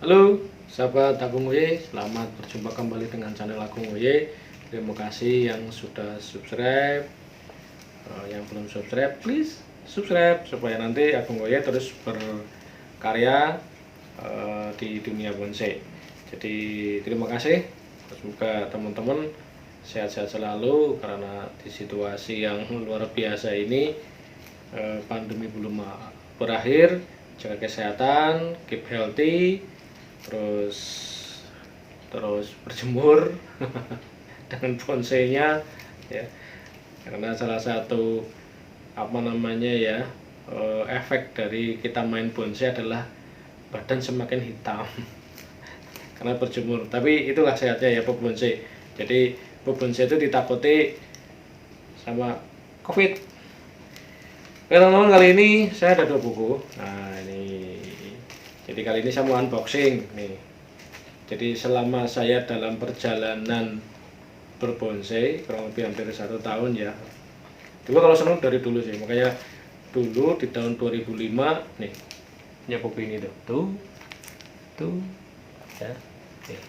Halo, sahabat Agung Oye, selamat berjumpa kembali dengan channel Agung Oye. Terima kasih yang sudah subscribe. Yang belum subscribe, please subscribe supaya nanti Agung Oye terus berkarya di dunia bonsai. Jadi terima kasih. Semoga teman-teman sehat-sehat selalu karena di situasi yang luar biasa ini, pandemi belum berakhir. Jaga kesehatan, keep healthy, terus berjemur dengan bonsainya ya, karena salah satu efek dari kita main bonsai adalah badan semakin hitam karena berjemur. Tapi itulah sehatnya ya pebonsai. Jadi pebonsai itu ditakuti sama covid. Oke teman-teman, kali ini saya ada 2 buku. Nah ini, jadi kali ini saya mau unboxing nih. Jadi selama saya dalam perjalanan berbonsai kurang lebih hampir 1 tahun ya. Coba kalau seneng dari dulu sih, makanya dulu di tahun 2005 nih punya buku ini tuh ya, nih,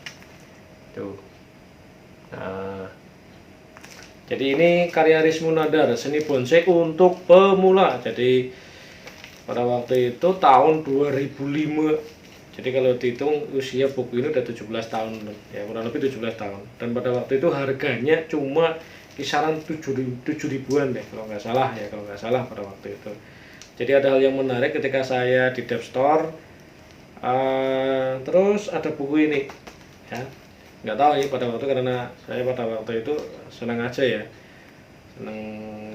tuh. Nah, jadi ini karya Rismu Nadar, seni bonsai untuk pemula. Jadi pada waktu itu tahun 2005. Jadi kalau dihitung usia buku ini udah 17 tahun ya, kurang lebih 17 tahun. Dan pada waktu itu harganya cuma kisaran 7 ribuan deh kalau nggak salah pada waktu itu. Jadi ada hal yang menarik ketika saya di Dev Store, terus ada buku ini ya. Nggak tahu ya pada waktu, karena saya pada waktu itu senang aja ya, senang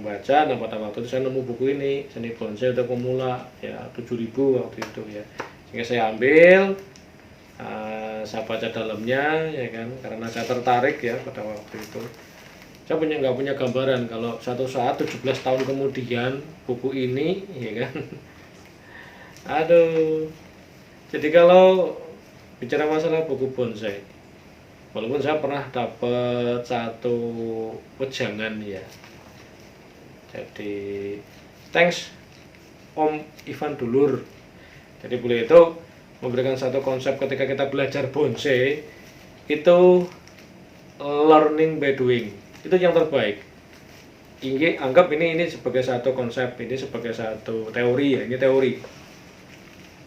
baca. Nah pada waktu itu saya nemu buku ini, seni bonsai untuk pemula ya, 7.000 waktu itu ya, sehingga saya ambil, saya baca dalamnya ya kan, karena saya tertarik ya pada waktu itu. Saya nggak punya gambaran kalau suatu saat 17 tahun kemudian buku ini ya kan aduh. Jadi kalau bicara masalah buku bonsai, walaupun saya pernah dapat 1 wejangan ya. Jadi thanks Om Ivan Dulur. Jadi beliau itu memberikan 1 konsep ketika kita belajar bonsai itu, learning by doing. Itu yang terbaik. Anggap ini sebagai 1 konsep, ini sebagai 1 teori ya, ini teori.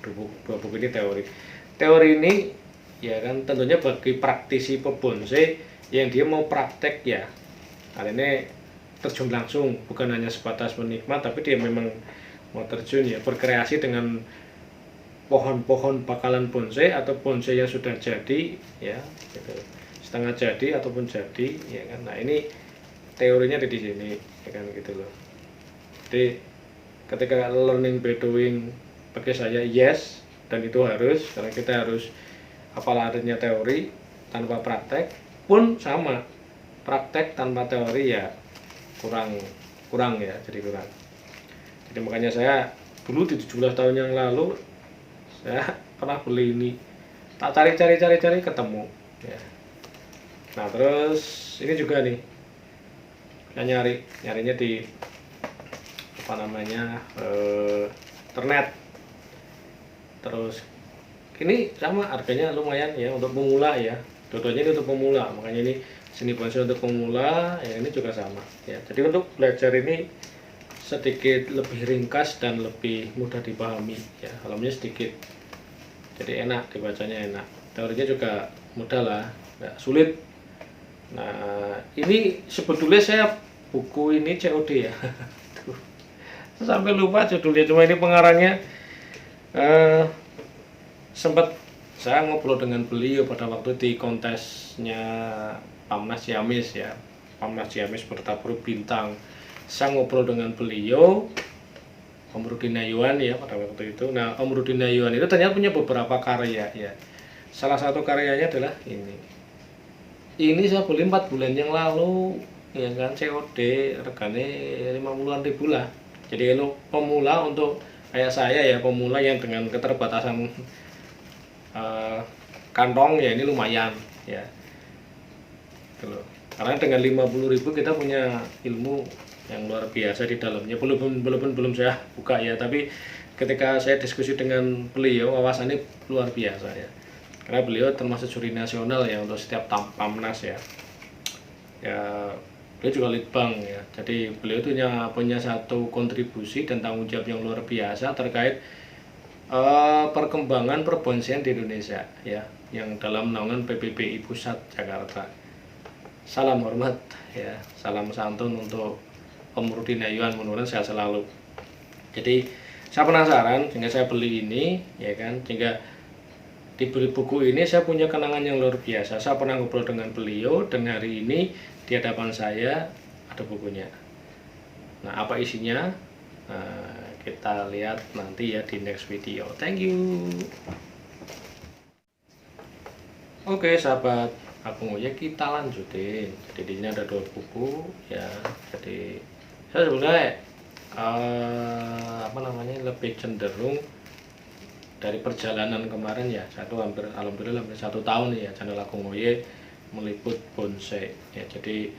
Buku ini teori. Teori ini ya kan tentunya bagi praktisi pebonsai yang dia mau praktek ya, kali ini terjun langsung, bukan hanya sebatas menikmat, tapi dia memang mau terjun ya, berkreasi dengan pohon-pohon bakalan bonsai atau bonsai yang sudah jadi ya gitu, setengah jadi ataupun jadi ya kan. Nah ini teorinya ada di sini ya kan gitu loh. Jadi ketika learning by doing bagi saya yes, dan itu harus, karena kita harus hafal artinya teori tanpa praktek pun sama, praktek tanpa teori ya kurang ya, jadi kurang. Jadi makanya saya dulu di 17 tahun yang lalu saya pernah beli ini, tak cari ketemu ya. Nah terus ini juga nih, saya nyarinya di internet. Terus ini sama, harganya lumayan ya untuk pemula ya, dua-duanya ini untuk pemula, makanya ini seni bonsai untuk pemula ya, ini juga sama ya. Jadi untuk belajar ini sedikit lebih ringkas dan lebih mudah dipahami ya, halamnya sedikit, jadi enak dibacanya, enak. Teorinya juga mudah lah, nggak sulit. Nah ini sebetulnya saya buku ini COD ya sampai lupa judulnya, cuma ini pengarangnya. Sempat saya ngobrol dengan beliau pada waktu di kontesnya Pamnas Ciamis ya, Pamnas Ciamis bertabur bintang. Saya ngobrol dengan beliau, Om Rudi Nayuan ya pada waktu itu. Nah Om Rudi Nayuan itu ternyata punya beberapa karya ya. Salah satu karyanya adalah ini saya beli 4 bulan yang lalu ya kan, COD regane 50-an ribu lah. Jadi kalau pemula, untuk kayak saya ya, pemula yang dengan keterbatasan kantong ya, ini lumayan ya gitu loh. Karena dengan 50.000 kita punya ilmu yang luar biasa di dalamnya. Belum saya buka ya, tapi ketika saya diskusi dengan beliau wawasannya luar biasa ya. karena beliau termasuk juri nasional ya untuk setiap Pamnas ya. Beliau juga litbang ya, jadi beliau itu punya satu kontribusi dan tanggung jawab yang luar biasa terkait perkembangan perbonsaian di Indonesia ya, yang dalam naungan PPBI Pusat Jakarta. Salam hormat ya, salam santun untuk Om Rudi Nayuan, mudah-mudahan sehat selalu. Jadi saya penasaran sehingga saya beli ini ya kan, sehingga dibeli buku ini saya punya kenangan yang luar biasa. Saya pernah ngobrol dengan beliau dan hari ini di hadapan saya ada bukunya. Nah, apa isinya? Kita lihat nanti ya di next video. Thank you. Oke sahabat Agung Oye, kita lanjutin. Jadi di sini ada 2 buku ya. Jadi saya sebenarnya lebih cenderung dari perjalanan kemarin ya, alhamdulillah hampir 1 tahun ya channel Agung Oye meliput bonsai ya. Jadi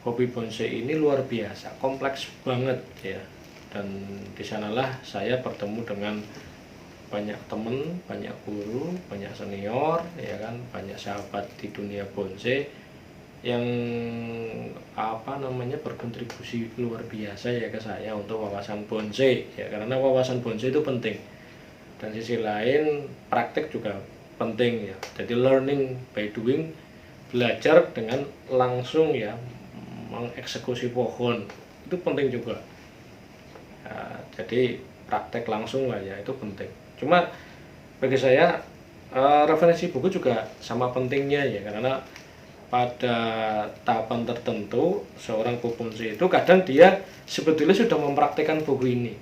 hobi bonsai ini luar biasa, kompleks banget ya, dan disanalah saya bertemu dengan banyak teman, banyak guru, banyak senior ya kan, banyak sahabat di dunia bonsai yang berkontribusi luar biasa ya ke saya untuk wawasan bonsai ya, karena wawasan bonsai itu penting, dan sisi lain praktek juga penting ya. Jadi learning by doing, belajar dengan langsung ya mengeksekusi pohon itu penting juga ya, jadi praktek langsung lah ya, itu penting. Cuma bagi saya referensi buku juga sama pentingnya ya, karena pada tahapan tertentu seorang pebonsai itu kadang dia sebetulnya sudah mempraktekkan buku ini.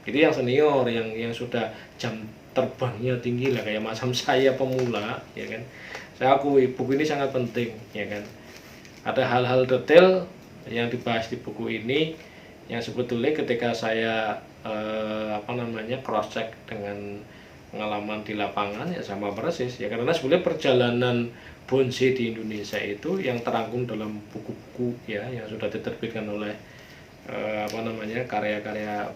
Jadi yang senior, yang sudah jam terbangnya tinggi lah kayak macam saya pemula ya kan, saya akui buku ini sangat penting ya kan. Ada hal-hal detail yang dibahas di buku ini yang sebetulnya ketika saya cross check dengan pengalaman di lapangan ya sama persis ya, karena sebenarnya perjalanan bonsai di Indonesia itu yang terangkum dalam buku-buku ya yang sudah diterbitkan oleh karya-karya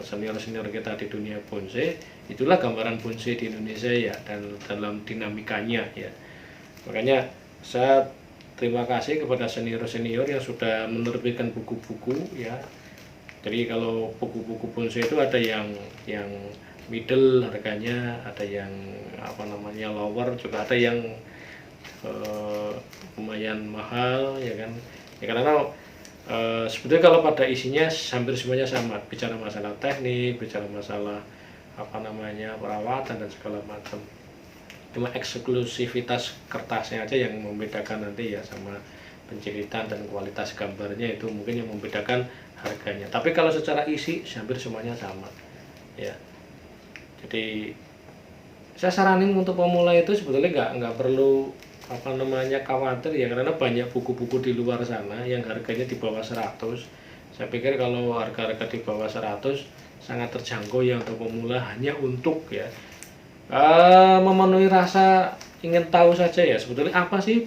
senior-senior kita di dunia bonsai, itulah gambaran bonsai di Indonesia ya, dan dalam dinamikanya ya. Makanya saya terima kasih kepada senior-senior yang sudah menerbitkan buku-buku ya. Jadi kalau buku-buku bonsai itu ada yang middle harganya, ada yang lower, juga ada yang lumayan mahal ya kan. Ya karena sebetulnya kalau pada isinya hampir semuanya sama, bicara masalah teknik, bicara masalah perawatan dan segala macam. Cuma eksklusivitas kertasnya aja yang membedakan nanti ya, sama penciritan dan kualitas gambarnya itu mungkin yang membedakan harganya. Tapi kalau secara isi hampir semuanya sama ya. Jadi saya saranin untuk pemula itu sebetulnya nggak perlu khawatir ya, karena banyak buku-buku di luar sana yang harganya di bawah 100. Saya pikir kalau harga-harga di bawah 100 sangat terjangkau ya untuk pemula, hanya untuk ya memenuhi rasa ingin tahu saja ya sebetulnya apa sih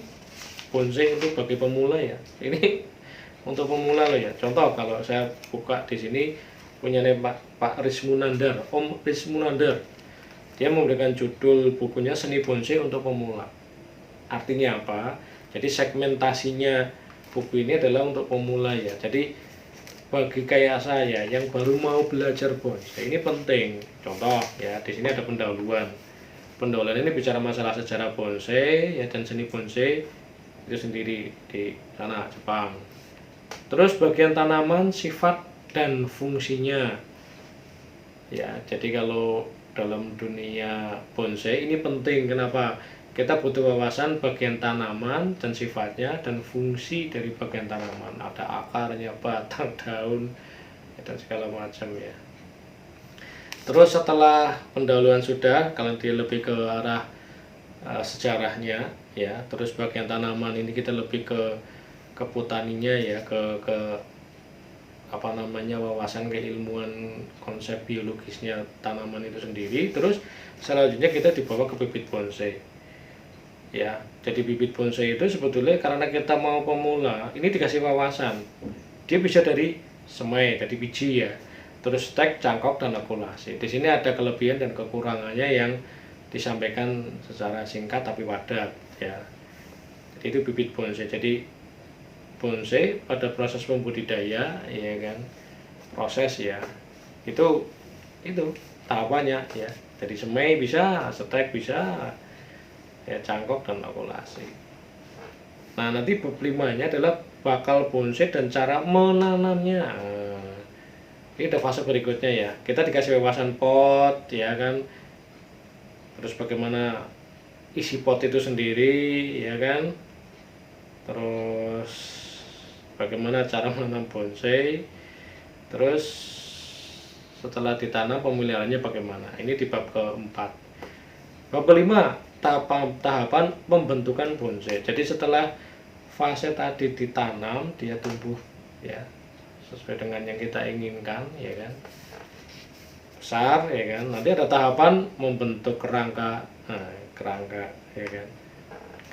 bonsai itu bagi pemula ya. Ini untuk pemula loh ya. Contoh kalau saya buka di sini punya Pak Rismunandar, Om Rismunandar, dia memberikan judul bukunya Seni Bonsai untuk Pemula. Artinya apa? Jadi segmentasinya buku ini adalah untuk pemula ya. Jadi bagi kayak saya yang baru mau belajar bonsai ini penting. Contoh ya, di sini ada pendahuluan. Pendahuluan ini bicara masalah sejarah bonsai ya dan seni bonsai itu sendiri di sana Jepang. Terus bagian tanaman, sifat dan fungsinya. Ya, jadi kalau dalam dunia bonsai ini penting. Kenapa? Kita butuh wawasan bagian tanaman dan sifatnya dan fungsi dari bagian tanaman. Ada akarnya, batang, daun, dan segala macam ya. Terus setelah pendahuluan sudah, kalau dia lebih ke arah sejarahnya ya. Terus bagian tanaman ini kita lebih ke botaninya ya, ke wawasan keilmuan konsep biologisnya tanaman itu sendiri. Terus selanjutnya kita dibawa ke bibit bonsai ya. Jadi bibit bonsai itu sebetulnya karena kita mau pemula ini dikasih wawasan, dia bisa dari semai, dari biji ya, terus stek, cangkok, dan okulasi. Di sini ada kelebihan dan kekurangannya yang disampaikan secara singkat tapi padat ya. Jadi itu bibit bonsai. Jadi bonsai pada proses pembudidaya ya kan, proses ya, itu tahapannya ya. Jadi semai bisa, stek bisa, ya cangkok dan okulasi. Nah nanti bab 5-nya adalah bakal bonsai dan cara menanamnya. Ini ada fase berikutnya ya. Kita dikasih wawasan pot ya kan, terus bagaimana isi pot itu sendiri ya kan, terus bagaimana cara menanam bonsai, terus setelah ditanam pemeliharaannya bagaimana. Ini di bab keempat. Bab kelima, tahapan pembentukan bonsai. Jadi setelah fase tadi ditanam, dia tumbuh ya sesuai dengan yang kita inginkan ya kan, besar ya kan. Nanti ada tahapan membentuk kerangka, kerangka ya kan,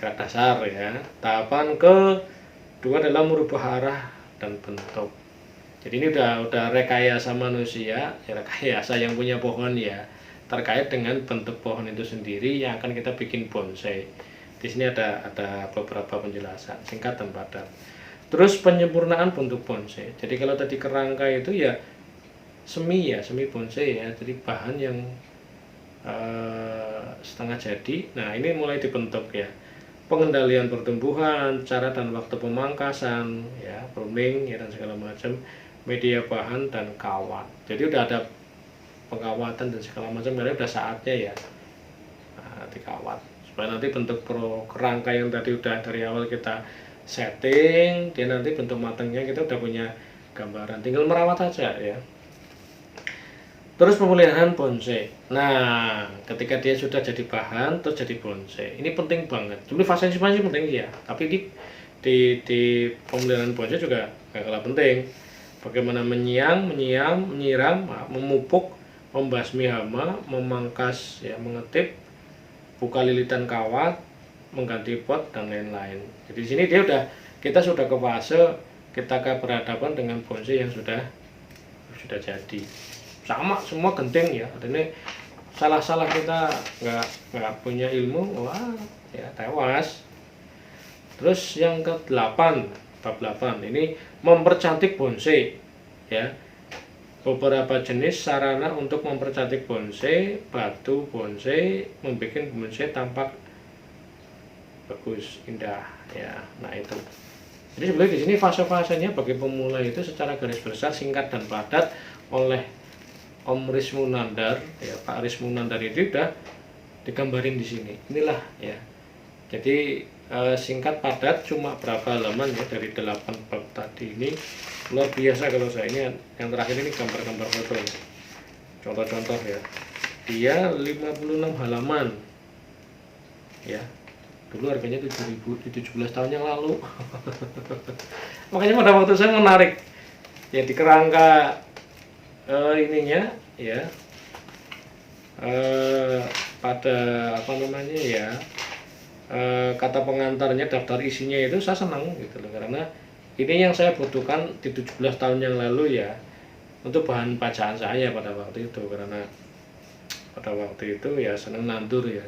kerangka dasar ya. Tahapan kedua adalah merubah arah dan bentuk. Jadi ini udah rekayasa manusia, ya rekayasa yang punya pohon ya, terkait dengan bentuk pohon itu sendiri yang akan kita bikin bonsai. Di sini ada beberapa penjelasan singkat dan padat. Terus penyempurnaan bentuk bonsai. Jadi kalau tadi kerangka itu ya semi bonsai ya. Jadi bahan yang setengah jadi. Nah ini mulai dibentuk ya. Pengendalian pertumbuhan, cara dan waktu pemangkasan, ya pruning ya dan segala macam, media bahan dan kawat. Jadi udah ada pengawatan dan segala macam, karena udah saatnya ya dikawat supaya nanti bentuk kerangka yang tadi udah dari awal kita setting, dia nanti bentuk matangnya kita udah punya gambaran, tinggal merawat saja ya. Terus pemeliharaan bonsai. Nah, ketika dia sudah jadi bahan terus jadi bonsai, ini penting banget. Sebenarnya fase simpan penting ya, tapi di pemeliharaan bonsai juga gak kalah penting. Bagaimana menyiram, memupuk, membasmi hama, memangkas ya, mengetip, buka lilitan kawat, mengganti pot dan lain-lain. Jadi di sini kita sudah ke fase kita berhadapan dengan bonsai yang sudah jadi. Sama semua genting ya. Artinya salah kita nggak punya ilmu, wah ya tewas. Terus yang ke-8, bab 8 ini mempercantik bonsai ya. Beberapa jenis sarana untuk mempercantik bonsai, batu bonsai, membuat bonsai tampak bagus, indah ya. Nah itu. Jadi sebenarnya di sini fase-fasenya bagi pemula itu secara garis besar singkat dan padat oleh Om Rismunandar ya, Pak Rismunandar itu udah digambarin di sini. Inilah ya. Jadi singkat padat cuma berapa halaman ya dari 8 bab tadi ini. Luar biasa kalau saya ini yang terakhir ini gambar-gambar foto ya. Contoh-contoh ya. Dia 56 halaman. Ya. Dulu harganya 7.000 di 17 tahun yang lalu. Makanya pada waktu saya menarik ya di kerangka ininya ya. Pada apa namanya ya, kata pengantarnya, daftar isinya itu saya senang gitu loh, karena ini yang saya butuhkan di 17 tahun yang lalu ya, untuk bahan bacaan saya pada waktu itu, karena pada waktu itu ya seneng nandur ya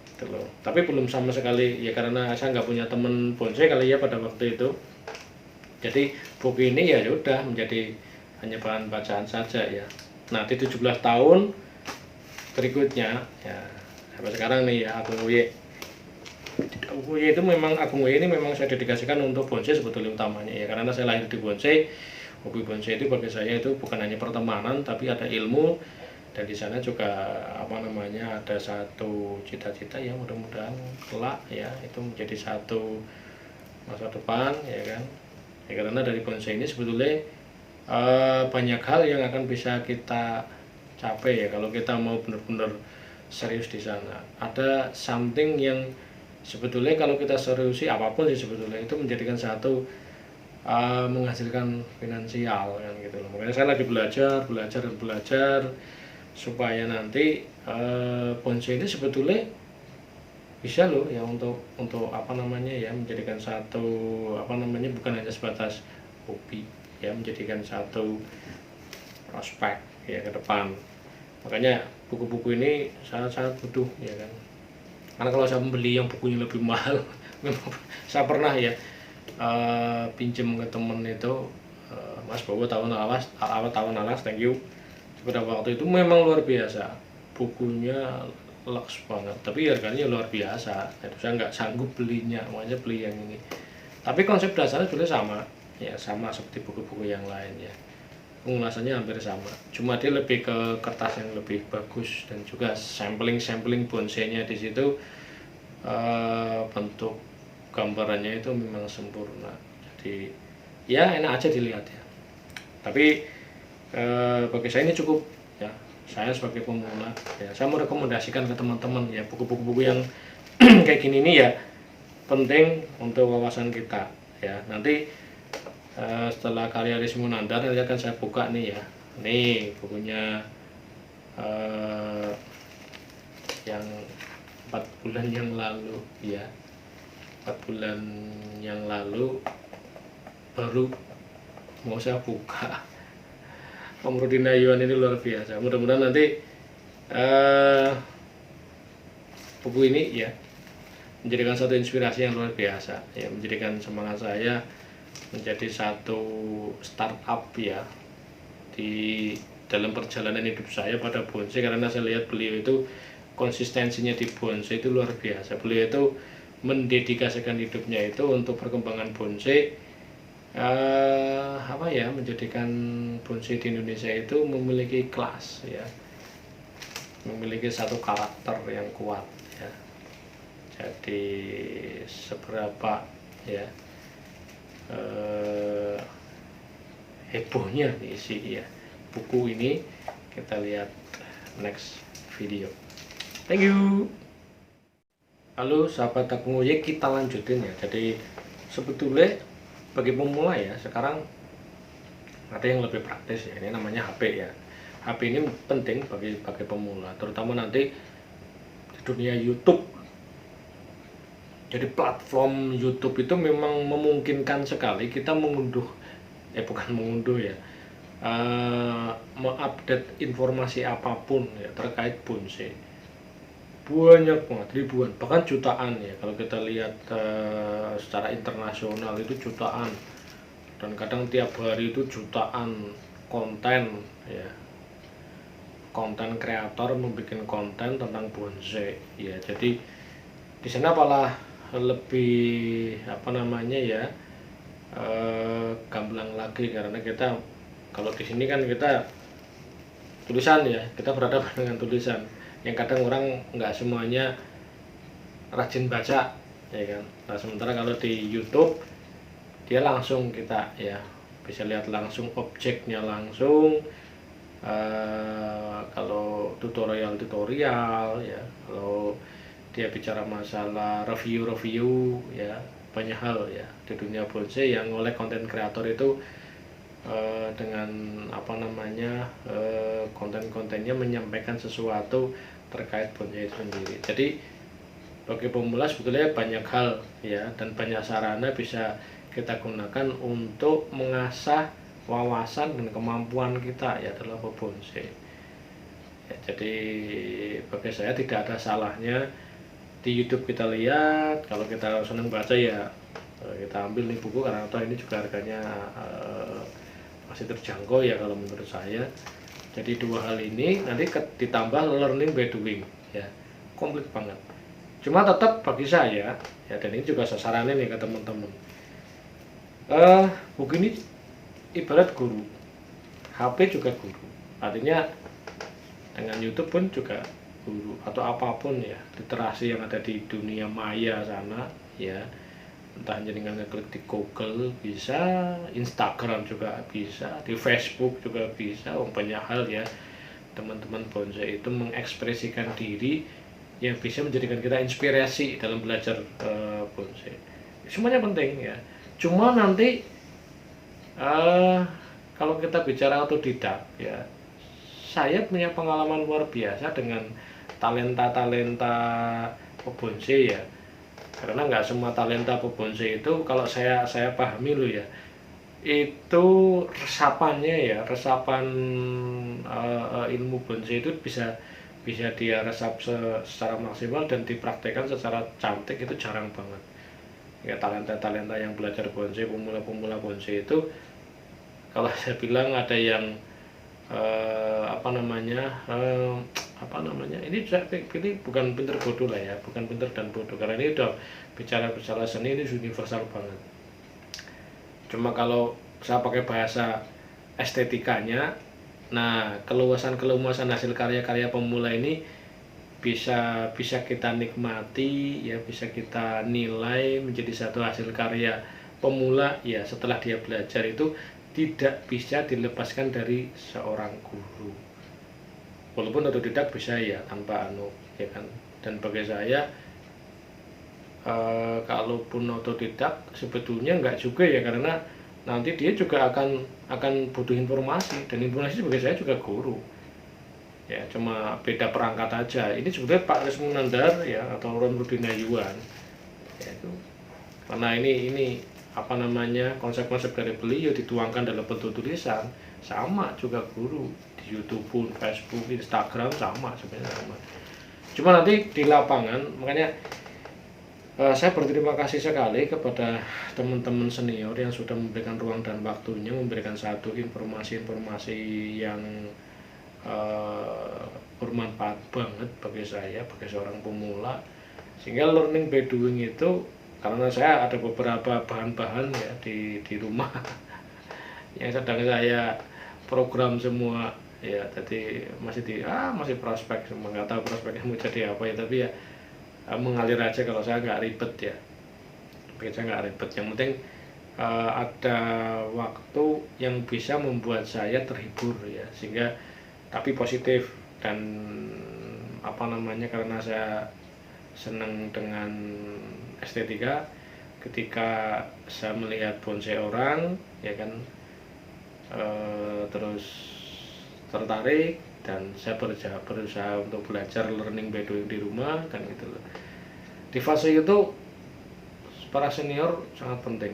gitu loh. Tapi belum sama sekali ya, karena saya nggak punya temen bonsai kali ya pada waktu itu. Jadi buku ini ya udah menjadi hanya bahan bacaan saja ya. Nah di 17 tahun berikutnya ya sampai sekarang nih ya, Agung Uye itu memang, Agung Uye ini memang saya dedikasikan untuk bonsai sebetulnya utamanya ya, karena saya lahir di bonsai. Hobi bonsai itu bagi saya itu bukan hanya pertemanan tapi ada ilmu, dan di sana juga apa namanya ada satu cita-cita yang mudah-mudahan kelak ya itu menjadi satu masa depan ya kan ya, karena dari bonsai ini sebetulnya banyak hal yang akan bisa kita capai ya kalau kita mau benar-benar serius di sana. Ada something yang sebetulnya kalau kita seriusi apapun sih sebetulnya itu menjadikan satu menghasilkan finansial kan gitu loh. Makanya saya lagi belajar supaya nanti bonsai ini sebetulnya bisa loh ya untuk apa namanya ya, menjadikan satu apa namanya bukan hanya sebatas hobi ya, menjadikan satu prospek ya ke depan. Makanya buku-buku ini sangat-sangat butuh ya kan, karena kalau saya membeli yang bukunya lebih mahal memang saya pernah ya pinjem ke temen itu, Mas Bowo tahun alas, thank you. Pada waktu itu memang luar biasa, bukunya lux banget, tapi harganya luar biasa. Itu saya nggak sanggup belinya, makanya beli yang ini. Tapi konsep dasarnya sebenarnya sama, ya sama seperti buku-buku yang lain ya. Pengulasannya hampir sama, cuma dia lebih ke kertas yang lebih bagus dan juga sampling bonsainya di situ, bentuk gambarannya itu memang sempurna. Jadi ya enak aja dilihat ya. Tapi bagi saya ini cukup ya. Saya sebagai pemula ya, saya mau rekomendasikan ke teman-teman ya, buku-buku yang kayak gini nih ya penting untuk wawasan kita ya. Nanti setelah karya Rizmu Nandar nanti akan saya buka nih ya. Nih bukunya yang 4 bulan yang lalu ya. 4 bulan yang lalu baru mau saya buka. Komrudin Ayuan ini luar biasa. Mudah-mudahan nanti buku ini ya menjadikan satu inspirasi yang luar biasa ya, menjadikan semangat saya menjadi satu startup ya di dalam perjalanan hidup saya pada bonsai, karena saya lihat beliau itu konsistensinya di bonsai itu luar biasa. Beliau itu mendedikasikan hidupnya itu untuk perkembangan bonsai, menjadikan bonsai di Indonesia itu memiliki kelas ya, memiliki satu karakter yang kuat ya. Jadi seberapa ya hebohnya isi ya buku ini, kita lihat next video. Thank you. Halo sahabat Takunguyek, kita lanjutin ya. Jadi sebetulnya bagi pemula ya, sekarang ada yang lebih praktis ya, ini namanya HP ya. HP ini penting bagi pemula, terutama nanti di dunia YouTube. Jadi platform YouTube itu memang memungkinkan sekali kita mengunduh, mengupdate informasi apapun ya terkait bonsai. Banyak banget, ribuan, bahkan jutaan ya. Kalau kita lihat secara internasional itu jutaan, dan kadang tiap hari itu jutaan konten ya. Konten kreator membuat konten tentang bonsai ya. Jadi di sana malah lebih gamblang lagi, karena kita kalau di sini kan kita tulisan ya, kita berhadapan dengan tulisan yang kadang orang nggak semuanya rajin baca ya kan. Nah sementara kalau di YouTube dia langsung kita ya bisa lihat langsung objeknya langsung, kalau tutorial ya, kalau dia bicara masalah review ya, banyak hal ya di dunia bonsai yang oleh konten kreator itu dengan konten-kontennya menyampaikan sesuatu terkait bonsai itu sendiri. Jadi bagi pemula sebetulnya banyak hal ya, dan banyak sarana bisa kita gunakan untuk mengasah wawasan dan kemampuan kita ya dalam berbonsai ya. Jadi bagi saya tidak ada salahnya di YouTube kita lihat, kalau kita senang baca ya kita ambil nih buku, karena ini juga harganya masih terjangkau ya kalau menurut saya. Jadi dua hal ini nanti ditambah learning by doing ya, komplit banget. Cuma tetap bagi saya ya, dan ini juga sasarannya nih ke teman-teman, buku ini ibarat guru, HP juga guru, artinya dengan YouTube pun juga guru, atau apapun ya literasi yang ada di dunia maya sana ya, entah jenengan ngeklik di Google bisa, Instagram juga bisa, di Facebook juga bisa. Banyak hal ya teman-teman bonsai itu mengekspresikan diri yang bisa menjadikan kita inspirasi dalam belajar bonsai. Semuanya penting ya, cuma nanti kalau kita bicara otodidak ya, saya punya pengalaman luar biasa dengan talenta pebonsai ya, karena nggak semua talenta pebonsai itu kalau saya pahami loh ya, itu resapan ilmu bonsai itu bisa bisa dia resap secara maksimal dan dipraktekkan secara cantik itu jarang banget. Ya talenta-talenta yang belajar bonsai, pemula-pemula bonsai itu kalau saya bilang ada yang ini saya pilih bukan pinter bodoh lah ya, bukan pinter dan bodoh, karena ini udah bicara seni ini universal banget. Cuma kalau saya pakai bahasa estetikanya, nah keluasan hasil karya-karya pemula ini bisa kita nikmati ya, bisa kita nilai menjadi satu hasil karya pemula ya setelah dia belajar itu tidak bisa dilepaskan dari seorang guru. Walaupun otodidak bisa ya tanpa ya kan. Dan bagi saya kalaupun otodidak sebetulnya enggak juga ya, karena nanti dia juga akan butuh informasi, dan informasi bagi saya juga guru. Ya, cuma beda perangkat aja. Ini sebetulnya Pak Resmu Nandar ya atau Ron Rudina Yuan. Ya, itu karena ini konsep-konsep dari beliau dituangkan dalam bentuk tulisan, sama juga guru di YouTube pun, Facebook, Instagram sama sebenarnya sama. Cuma nanti di lapangan, makanya saya berterima kasih sekali kepada teman-teman senior yang sudah memberikan ruang dan waktunya, memberikan satu informasi-informasi yang bermanfaat banget bagi saya, bagi seorang pemula. Sehingga learning by doing itu, karena saya ada beberapa bahan-bahan ya di rumah yang sedang saya program semua ya, jadi masih prospek, semua nggak tahu prospeknya mau jadi apa ya, tapi ya mengalir aja kalau saya nggak ribet ya, bikin saya nggak ribet. Yang penting ada waktu yang bisa membuat saya terhibur ya, sehingga tapi positif. Dan karena saya senang dengan estetika, ketika saya melihat bonsai orang ya kan, terus tertarik, dan saya berusaha untuk belajar learning by doing di rumah kan gitu loh. Di fase itu para senior sangat penting,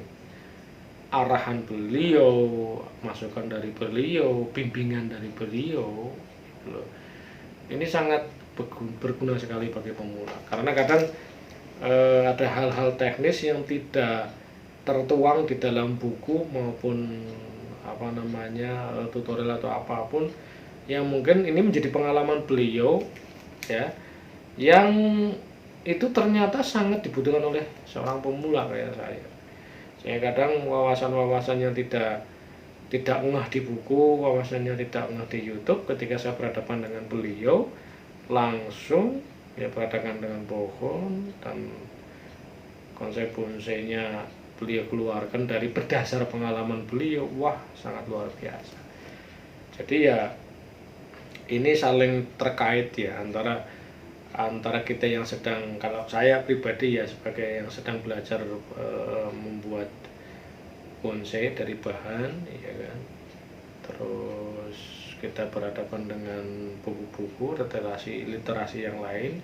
arahan beliau, masukan dari beliau, bimbingan dari beliau gitu loh. Ini sangat berguna sekali bagi pemula, karena kadang ada hal-hal teknis yang tidak tertuang di dalam buku maupun tutorial atau apapun, yang mungkin ini menjadi pengalaman beliau ya, yang itu ternyata sangat dibutuhkan oleh seorang pemula kayak saya. Sehingga kadang wawasan-wawasan yang tidak ngeh di buku, wawasannya tidak ngeh di YouTube, ketika saya berhadapan dengan beliau langsung ya, berhadapan dengan pohon dan konsep bonsainya beliau keluarkan dari berdasar pengalaman beliau, wah sangat luar biasa. Jadi ya ini saling terkait ya, antara kita yang sedang, kalau saya pribadi ya sebagai yang sedang belajar membuat bonsai dari bahan ya kan, terus kita berhadapan dengan buku-buku literasi yang lain,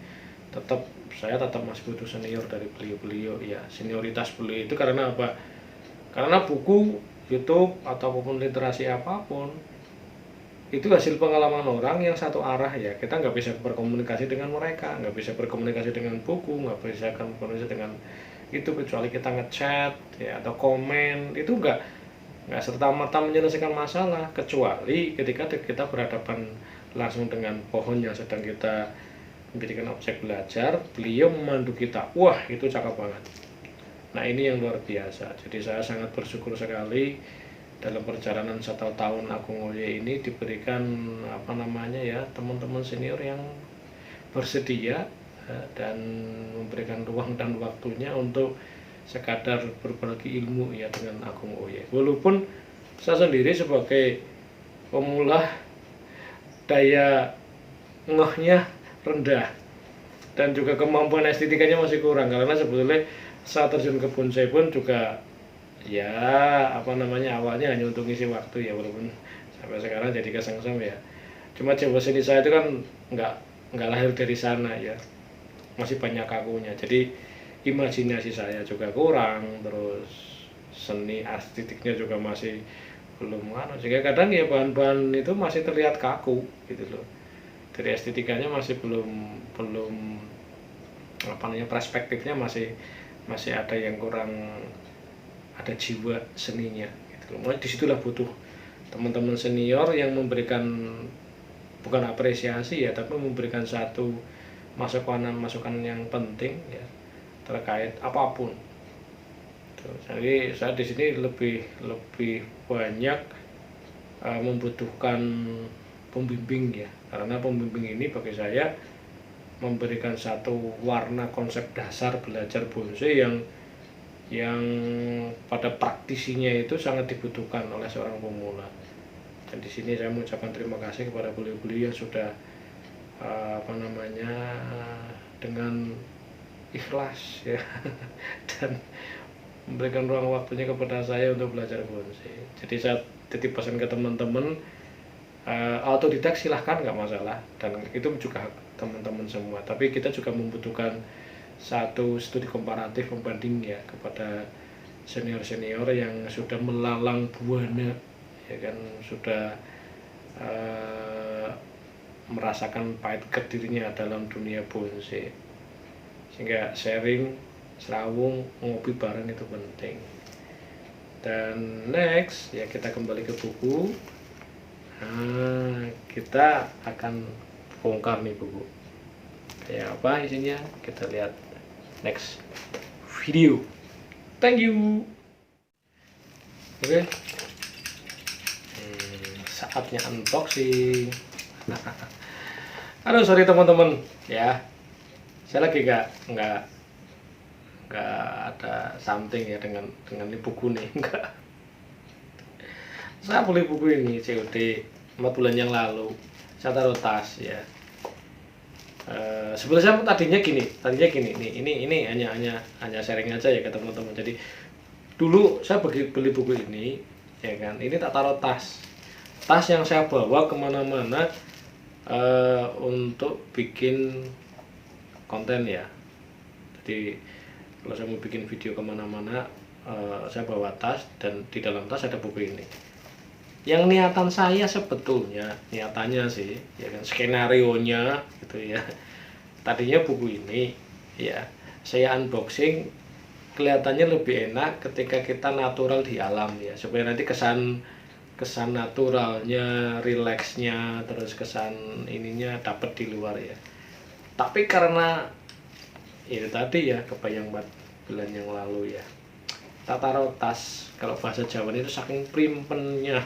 saya tetap masih butuh senior dari beliau ya. Senioritas beliau itu karena apa? Karena buku, YouTube ataupun literasi apapun itu hasil pengalaman orang yang satu arah ya. Kita nggak bisa berkomunikasi dengan mereka, nggak bisa berkomunikasi dengan buku, nggak bisa berkomunikasi dengan itu, kecuali kita ngechat ya atau komen. Itu nggak serta-merta menyelesaikan masalah, kecuali ketika kita berhadapan langsung dengan pohon yang sedang kita menjadikan objek belajar, beliau memandu kita, wah itu cakep banget. Nah ini yang luar biasa. Jadi saya sangat bersyukur sekali dalam perjalanan 1 tahun Agung Oye ini diberikan teman-teman senior yang bersedia dan memberikan ruang dan waktunya untuk sekadar berbagi ilmu ya dengan Agung Oye. Walaupun saya sendiri sebagai pemula daya ngehnya rendah dan juga kemampuan estetikanya masih kurang, karena sebetulnya saat terjun ke bonsai pun juga ya awalnya hanya untuk ngisi waktu ya, walaupun sampai sekarang jadi kesengsem ya. Cuma jiwa seni saya itu kan nggak lahir dari sana ya, masih banyak kakunya. Jadi imajinasi saya juga kurang, terus seni estetiknya juga masih belum sehingga kadang ya bahan-bahan itu masih terlihat kaku gitu loh. dari SD3-nya masih belum apa namanya, perspektifnya masih ada yang kurang ada jiwa seninya gitu. Mulai disitulah butuh teman-teman senior yang memberikan bukan apresiasi ya, tapi memberikan satu masukan yang penting ya terkait apapun. Jadi saya di sini lebih banyak membutuhkan pembimbing ya, karena pembimbing ini bagi saya memberikan satu warna konsep dasar belajar bonsai yang pada praktisinya itu sangat dibutuhkan oleh seorang pemula. Dan di sini saya mengucapkan terima kasih kepada beliau-beliau yang sudah dengan ikhlas ya dan memberikan ruang waktunya kepada saya untuk belajar bonsai. Jadi saya titip pesan ke teman-teman, autodidak silahkan, nggak masalah, dan itu juga hak teman-teman semua. Tapi kita juga membutuhkan satu studi komparatif pembanding ya kepada senior-senior yang sudah melalang buana ya kan, sudah merasakan pahit kedirinya dalam dunia bonsai, sehingga sharing, serawung, ngopi bareng itu penting. Dan next ya kita kembali ke buku. Nah, kita akan bongkar nih buku kayak apa isinya, kita lihat next video. Thank you. Oke, saatnya unboxing. Aduh, sorry teman-teman ya, saya lagi nggak ada something ya dengan ini buku nih, enggak. Saya beli buku ini COD 4 bulan yang lalu, saya taruh tas ya. Sebenarnya tadinya gini nih, ini hanya sharing aja ya ke teman-teman. Jadi dulu saya beli buku ini ya kan, ini tak taruh tas yang saya bawa kemana-mana untuk bikin konten ya. Jadi kalau saya mau bikin video kemana-mana, saya bawa tas, dan di dalam tas ada buku ini. Yang niatan saya sebetulnya, niatannya sih ya kan, skenarionya gitu ya, tadinya buku ini ya saya unboxing kelihatannya lebih enak ketika kita natural di alam ya, supaya nanti kesan naturalnya, rileksnya, terus kesan ininya dapat di luar ya. Tapi karena itu tadi ya, kebayang 4 bulan yang lalu ya, tak taruh tas, kalau bahasa Jawa itu saking primpennya.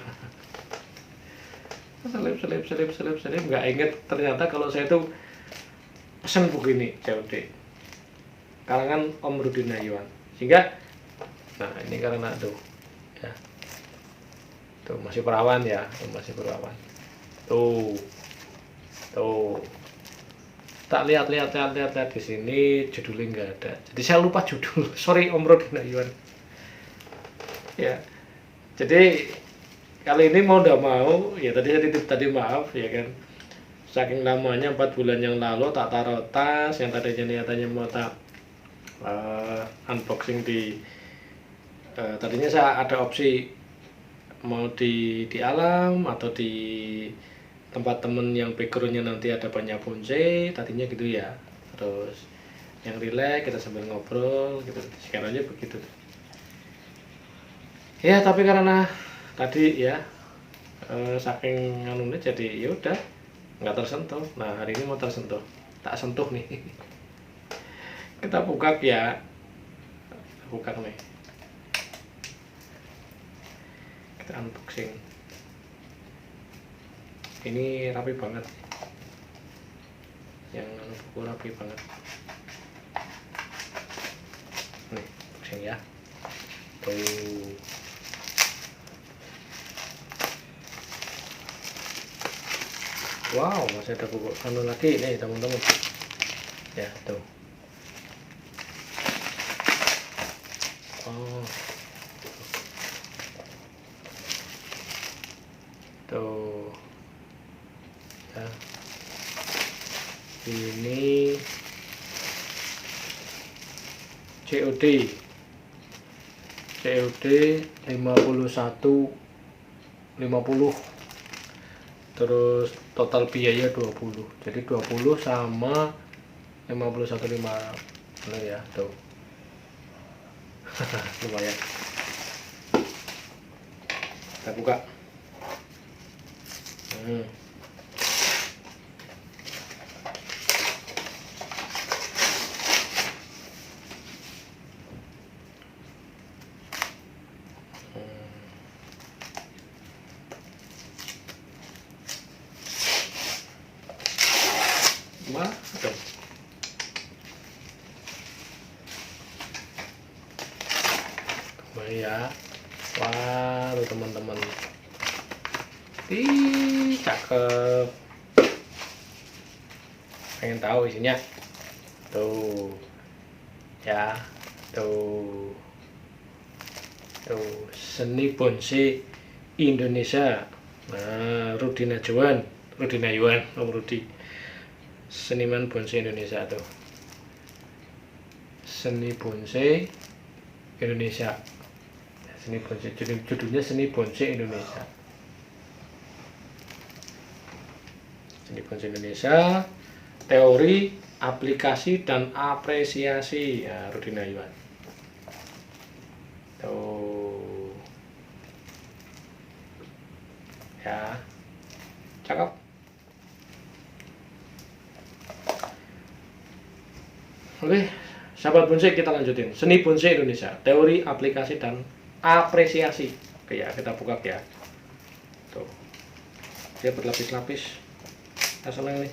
selip, nggak inget ternyata kalau saya tuh pesen buku ini COD karangan Om Rudi Nayuan. Sehingga nah ini karena tuh ya, tuh masih perawan ya, masih perawan tuh tak lihat di sini judulnya nggak ada, jadi saya lupa judul. Sorry Om Rudi Nayuan ya. Jadi kali ini mau nggak mau ya, tadi saya titip tadi, maaf ya kan, saking lamanya 4 bulan yang lalu tak taruh tas yang tadinya niatannya mau tak unboxing di tadinya saya ada opsi mau di alam atau di tempat temen yang backgroundnya nanti ada banyak bonsai tadinya gitu ya, terus yang relax kita sambil ngobrol gitu, sekarang aja begitu ya. Tapi karena tadi ya saking anunya, jadi ya udah nggak tersentuh. Nah hari ini mau tersentuh, tak sentuh nih. Kita buka ya, buka nih, kita unboxing. Ini rapi banget, yang buku rapi banget nih, unboxing ya tuh. Wow, masih ada buku anu lagi nih teman-teman ya tuh. Oh tuh ya, ini COD 5150 terus total biaya 20, jadi 20 sama 51.500 ya tuh. Lumayan. Kita buka. Wah, tuh. Ya, wah, tuh teman-teman. Ih, cakep. Pengen tahu isinya? Tuh, ya, tuh, seni bonsai Indonesia. Nah, Rudi Najwan, Rudi, seniman bonsai Indonesia tuh. Seni bonsai Indonesia. Seni bonsai, judulnya Seni Bonsai Indonesia. Seni Bonsai Indonesia, teori, aplikasi dan apresiasi. Ya, Rudi Najwan. Tuh. Ya. Cakep. Oke, sahabat bonsai, kita lanjutin. Seni bonsai Indonesia, teori, aplikasi dan apresiasi. Oke ya, kita buka ya. Tuh. Dia berlapis-lapis. Seneng nih,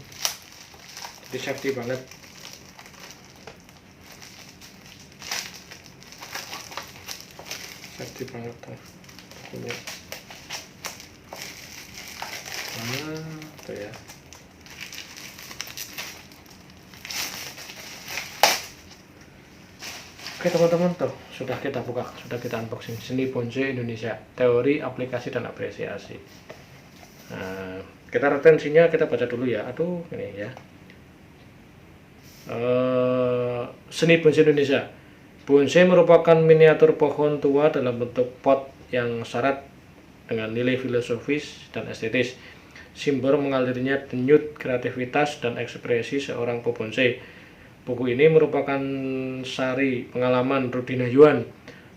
jadi safety banget. Safety banget tuh bukunya. Tuh ya. Oke teman-teman, tuh sudah kita buka, sudah kita unboxing. Seni bonsai Indonesia, teori, aplikasi dan apresiasi. Nah, kita retensinya kita baca dulu ya. Aduh, ini ya. Seni bonsai Indonesia. Bonsai merupakan miniatur pohon tua dalam bentuk pot yang syarat dengan nilai filosofis dan estetis. Simbol mengalirnya denyut kreativitas dan ekspresi seorang pebonsai. Buku ini merupakan sari pengalaman Rudi Najwan,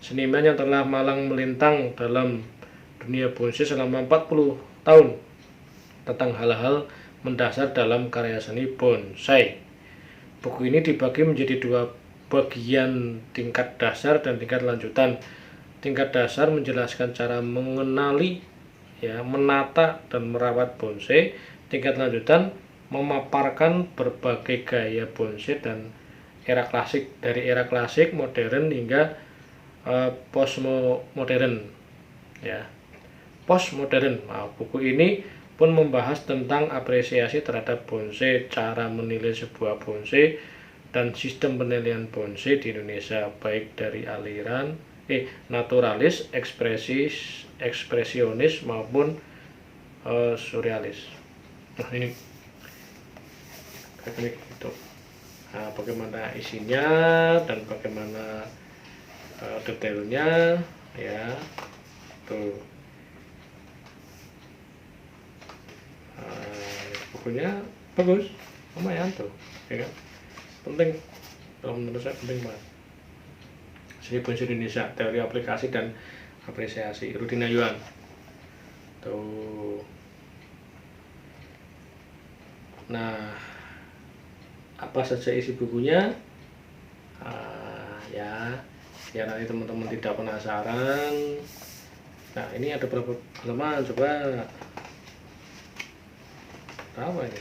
seniman yang telah malang melintang dalam dunia bonsai selama 40 tahun, tentang hal-hal mendasar dalam karya seni bonsai. Buku ini dibagi menjadi 2 bagian, tingkat dasar dan tingkat lanjutan. Tingkat dasar menjelaskan cara mengenali, ya, menata dan merawat bonsai. Tingkat lanjutan memaparkan berbagai gaya bonsai dan era klasik, dari era klasik, modern hingga postmodern, ya. Postmodern. Nah, buku ini pun membahas tentang apresiasi terhadap bonsai, cara menilai sebuah bonsai, dan sistem penilaian bonsai di Indonesia, baik dari aliran naturalis, ekspresionis maupun surrealis. Nah, ini teknik itu. Nah, bagaimana isinya dan bagaimana detailnya, ya. Tuh. Bukunya bagus, lumayan tuh, ya kan? Penting, kalau menurut saya penting banget. Seni bonsai Indonesia, teori, aplikasi dan apresiasi, Rudi Najwan. Tuh. Nah, apa saja isi bukunya? Ya, biar nanti teman-teman tidak penasaran. Nah, ini ada berapa halaman? Coba. Apa ini?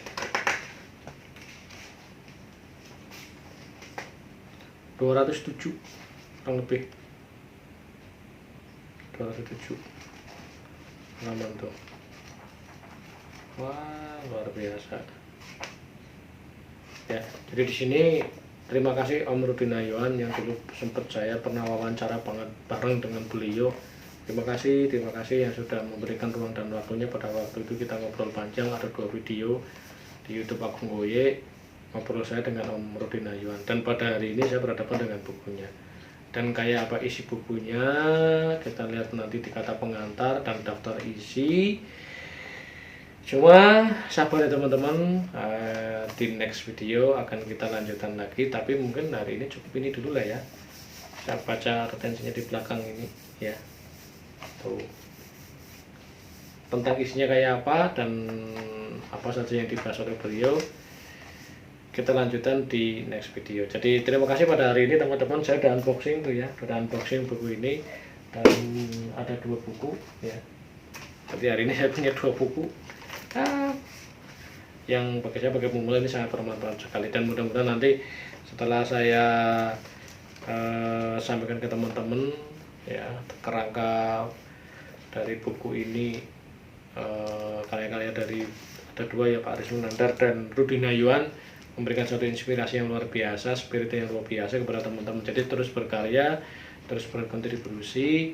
207 kurang lebih. 207 halaman tuh. Wah, luar biasa. Ya, jadi di sini terima kasih Om Rudi Najwan yang dulu sempat saya pernah wawancara bareng dengan beliau. Terima kasih yang sudah memberikan ruang dan waktunya. Pada waktu itu kita ngobrol panjang, ada 2 video di YouTube Agung Goye, ngobrol saya dengan Om Rudi Najwan. Dan pada hari ini saya berhadapan dengan bukunya. Dan kayak apa isi bukunya, kita lihat nanti di kata pengantar dan daftar isi. Cuma sabar ya teman-teman, di next video akan kita lanjutkan lagi, tapi mungkin hari ini cukup ini dulu lah ya. Saya baca retensinya di belakang ini ya, tuh tentang isinya kayak apa dan apa saja yang dibahas oleh beliau kita lanjutkan di next video. Jadi terima kasih pada hari ini teman-teman, saya udah unboxing tuh ya, udah unboxing buku ini dan ada 2 buku ya. Jadi hari ini saya punya 2 buku yang bagi saya bagi pemula ini sangat bermanfaat sekali, dan mudah-mudahan nanti setelah saya sampaikan ke teman-teman ya kerangka dari buku ini, karya-karya dari ada 2 ya, Pak Aris Munandar dan Rudi Nayuan, memberikan suatu inspirasi yang luar biasa, spirit yang luar biasa kepada teman-teman. Jadi terus berkarya, terus berkontribusi,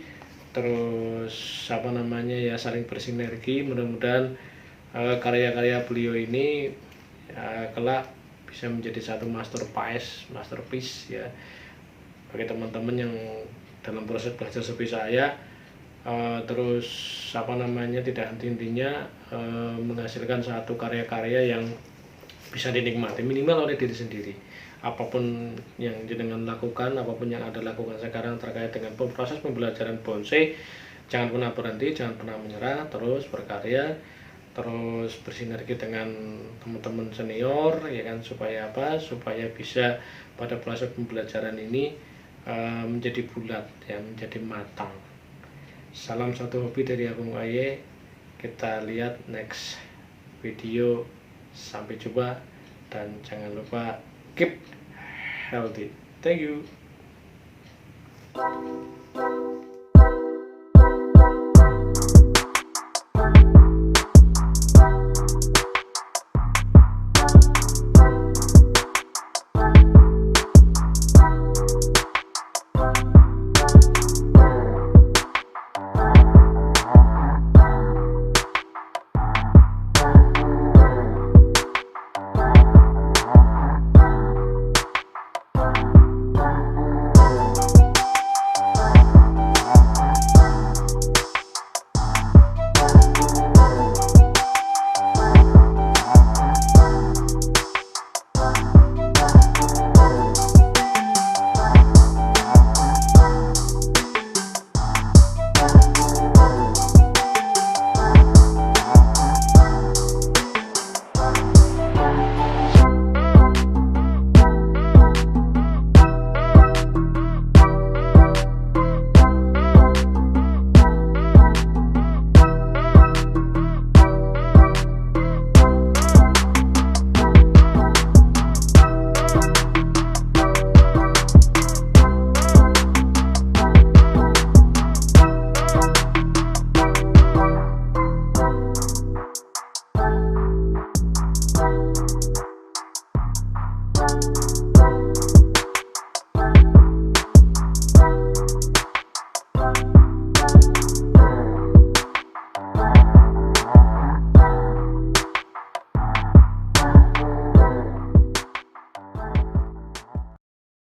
terus apa namanya ya, saling bersinergi. Mudah-mudahan karya-karya beliau ini kelak bisa menjadi satu masterpiece ya bagi teman-teman yang dalam proses belajar seperti saya, terus apa namanya tidak henti-hentinya menghasilkan satu karya-karya yang bisa dinikmati minimal oleh diri sendiri. Apapun yang jenengan lakukan, apapun yang Anda lakukan sekarang terkait dengan proses pembelajaran bonsai, jangan pernah berhenti, jangan pernah menyerah, terus berkarya, terus bersinergi dengan teman-teman senior ya kan, supaya apa, supaya bisa pada proses pembelajaran ini menjadi bulat ya, menjadi matang. Salam satu hobi dari Agung Aye. Kita lihat next video. Sampai jumpa dan jangan lupa keep healthy. Thank you.